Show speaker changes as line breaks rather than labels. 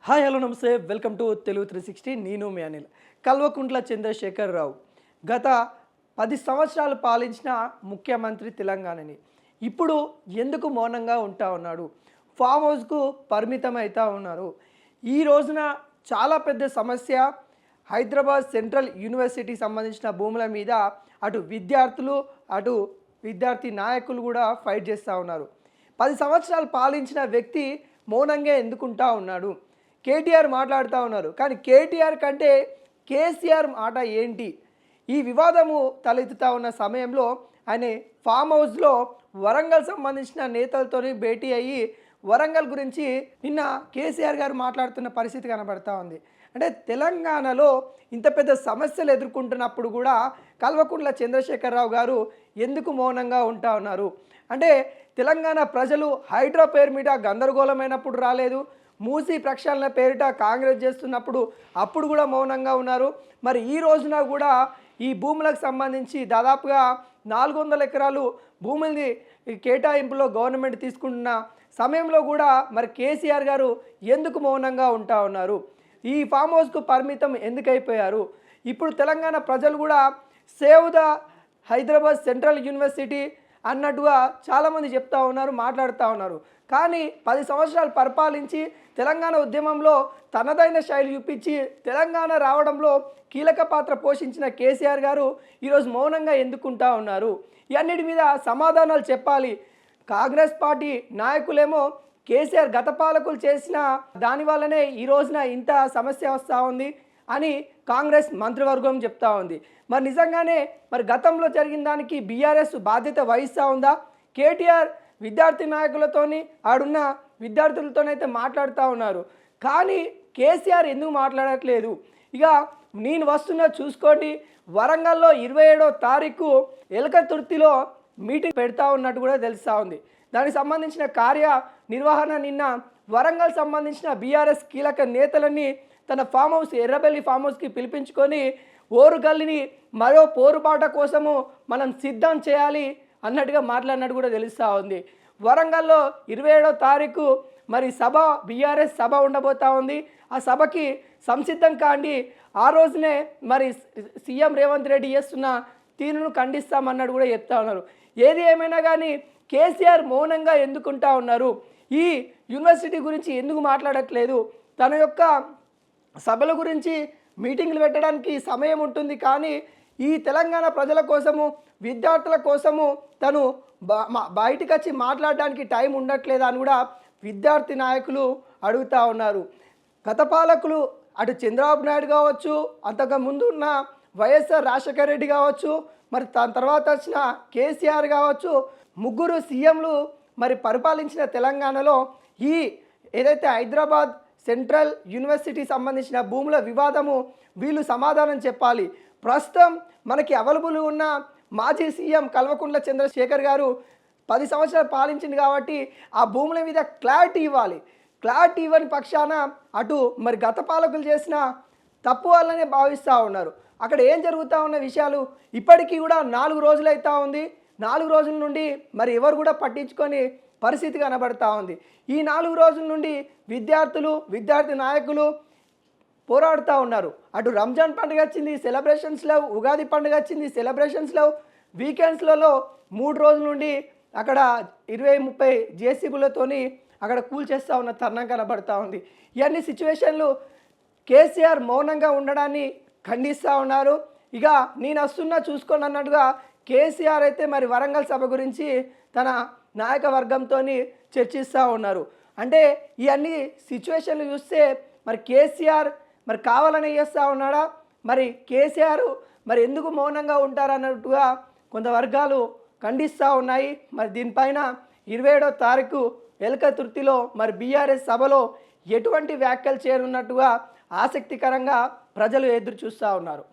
Hi hello నమస్తే welcome to Telugu 360 నేను మీ అనిల్. కల్వకుంట్ల చంద్రశేఖర్ రావు గత 10 సంవత్సరాలు పాలించిన ముఖ్యమంత్రి తెలంగాణని ఇప్పుడు ఎందుకు మౌనంగా ఉంటా ఉన్నాడు? ఫామ్ హౌస్కు పరిమితం అవుతా ఉన్నారు. ఈ రోజున చాలా పెద్ద సమస్య. హైదరాబాద్ సెంట్రల్ యూనివర్సిటీకి సంబంధించిన భూముల మీద అటు విద్యార్థులు అటు విద్యార్థి నాయకులు కూడా ఫైట్ చేస్తూ ఉన్నారు. 10 సంవత్సరాలు పాలించిన వ్యక్తి మౌనంగా ఎందుకుంటా ఉన్నాడు? కేటీఆర్ మాట్లాడుతూ ఉన్నారు, కానీ కేటీఆర్ కంటే కేసీఆర్ మాట ఏంటి? ఈ వివాదము తలెత్తుతూ ఉన్న సమయంలో ఆయన ఫామ్ హౌస్లో వరంగల్ సంబంధించిన నేతలతో భేటీ అయ్యి వరంగల్ గురించి నిన్న కేసీఆర్ గారు మాట్లాడుతున్న పరిస్థితి కనబడతా ఉంది. అంటే తెలంగాణలో ఇంత పెద్ద సమస్యలు ఎదుర్కొంటున్నప్పుడు కూడా కల్వకుంట్ల చంద్రశేఖరరావు గారు ఎందుకు మౌనంగా ఉంటా ఉన్నారు? అంటే తెలంగాణ ప్రజలు హైడ్రా పేరు మీద గందరగోళమైనప్పుడు రాలేదు, మూసీ ప్రక్షాళన పేరిట కాంగ్రెస్ చేస్తున్నప్పుడు అప్పుడు కూడా మౌనంగా ఉన్నారు. మరి ఈ రోజున కూడా ఈ భూములకు సంబంధించి దాదాపుగా 400 ఎకరాలు భూముల్ని కేటాయింపులో గవర్నమెంట్ తీసుకుంటున్న సమయంలో కూడా మరి కేసీఆర్ గారు ఎందుకు మౌనంగా ఉంటా ఉన్నారు? ఈ ఫామ్ హౌస్కు పరిమితం ఎందుకు అయిపోయారు? ఇప్పుడు తెలంగాణ ప్రజలు కూడా save the Hyderabad central university అన్నట్టుగా చాలామంది చెప్తా ఉన్నారు, మాట్లాడుతూ ఉన్నారు. కానీ 10 సంవత్సరాలు పరిపాలించి తెలంగాణ ఉద్యమంలో తనదైన శైలి చూపించి తెలంగాణ రావడంలో కీలక పాత్ర పోషించిన కేసీఆర్ గారు ఈరోజు మౌనంగా ఎందుకుంటా ఉన్నారు? ఇవన్నిటి మీద సమాధానాలు చెప్పాలి. కాంగ్రెస్ పార్టీ నాయకులేమో కేసీఆర్ గత పాలకులు చేసిన దాని వల్లనే ఈ రోజున ఇంత సమస్య వస్తూ ఉంది అని కాంగ్రెస్ మంత్రివర్గం చెప్తా ఉంది. మరి నిజంగానే మరి గతంలో జరిగిన దానికి బీఆర్ఎస్ బాధ్యత వహిస్తూ ఉందా? కేటీఆర్ విద్యార్థి నాయకులతోని ఆడున్న విద్యార్థులతోనైతే మాట్లాడుతూ ఉన్నారు, కానీ కేసీఆర్ ఎందుకు మాట్లాడట్లేదు? ఇక నేను వస్తున్నా చూసుకోండి, వరంగల్లో 27వ తారీఖు ఎలకతుర్తిలో మీటింగ్ పెడతా ఉన్నట్టు కూడా తెలుస్తూ ఉంది. దానికి సంబంధించిన కార్యనిర్వహణ నిన్న వరంగల్ సంబంధించిన బీఆర్ఎస్ కీలక నేతలన్నీ తన ఫామ్ హౌస్ ఎర్రబెల్లి ఫామ్ హౌస్కి పిలిపించుకొని ఓరుగల్లిని మరో పోరుబాట కోసము మనం సిద్ధం చేయాలి అన్నట్టుగా మాట్లాడినట్టు కూడా తెలుస్తూ ఉంది. వరంగల్లో 27వ తారీఖు మరి సభ బీఆర్ఎస్ సభ ఉండబోతూ ఉంది. ఆ సభకి సంసిద్ధం కాండి, ఆ రోజునే మరి సీఎం రేవంత్ రెడ్డి చేస్తున్న తీరును ఖండిస్తామన్నట్టు కూడా చెప్తా ఉన్నారు. ఏది ఏమైనా కానీ కేసీఆర్ మౌనంగా ఎందుకుంటా ఉన్నారు? ఈ యూనివర్సిటీ గురించి ఎందుకు మాట్లాడట్లేదు? తన యొక్క సభల గురించి మీటింగ్లు పెట్టడానికి సమయం ఉంటుంది, కానీ ఈ తెలంగాణ ప్రజల కోసము విద్యార్థుల కోసము తను బయటికి వచ్చి మాట్లాడడానికి టైం ఉండట్లేదా అని కూడా విద్యార్థి నాయకులు అడుగుతూ ఉన్నారు. గత పాలకులు అటు చంద్రబాబు నాయుడు కావచ్చు, అంతకు ముందు ఉన్న వైఎస్ఆర్ రాజశేఖర రెడ్డి కావచ్చు, మరి దాని తర్వాత వచ్చిన కేసీఆర్ కావచ్చు, ముగ్గురు సీఎంలు మరి పరిపాలించిన తెలంగాణలో ఈ ఏదైతే హైదరాబాద్ సెంట్రల్ యూనివర్సిటీ సంబంధించిన భూముల వివాదము వీళ్ళు సమాధానం చెప్పాలి. ప్రస్తుతం మనకి అవైలబుల్ ఉన్న మాజీ సీఎం కల్వకుంట్ల చంద్రశేఖర్ గారు 10 సంవత్సరాలు పాలించింది కాబట్టి ఆ భూముల మీద క్లారిటీ ఇవ్వాలి. క్లారిటీ ఇవ్వని పక్షాన అటు మరి గత పాలకులు చేసిన తప్పు వల్లనే భావిస్తూ ఉన్నారు. అక్కడ ఏం జరుగుతూ ఉన్న విషయాలు ఇప్పటికీ కూడా 4 రోజులు అవుతూ ఉంది. 4 రోజుల నుండి మరి ఎవరు కూడా పట్టించుకొని పరిస్థితి కనబడతా ఉంది. ఈ 4 రోజుల నుండి విద్యార్థులు విద్యార్థి నాయకులు పోరాడుతూ ఉన్నారు. అటు రంజాన్ పండుగ వచ్చింది, సెలబ్రేషన్స్ లేవు. ఉగాది పండుగ వచ్చింది, సెలబ్రేషన్స్ లేవు. వీకెండ్స్లలో 3 రోజుల నుండి అక్కడ 20-30 జేసీబీలతోని అక్కడ కూల్చేస్తూ ఉన్న తరుణం కనబడతా ఉంది. ఇవన్నీ సిచ్యువేషన్లు కేసీఆర్ మౌనంగా ఉండడాన్ని ఖండిస్తూ ఉన్నారు. ఇక నేను వస్తున్నా చూసుకోండి అన్నట్టుగా కేసీఆర్ అయితే మరి వరంగల్ సభ గురించి తన నాయక వర్గంతో చర్చిస్తూ ఉన్నారు. అంటే ఇవన్నీ సిచ్యువేషన్లు చూస్తే మరి కేసీఆర్ మరి కావాలని చేస్తూ ఉన్నాడా? మరి కేసీఆర్ మరి ఎందుకు మౌనంగా ఉంటారన్నట్టుగా కొంత వర్గాలు ఖండిస్తూ ఉన్నాయి. మరి దీనిపైన 27వ తారీఖు ఎలకతుర్తిలో మరి బీఆర్ఎస్ సభలో ఎటువంటి వ్యాఖ్యలు చేయనున్నట్టుగా ఆసక్తికరంగా ప్రజలు ఎదురు చూస్తూ ఉన్నారు.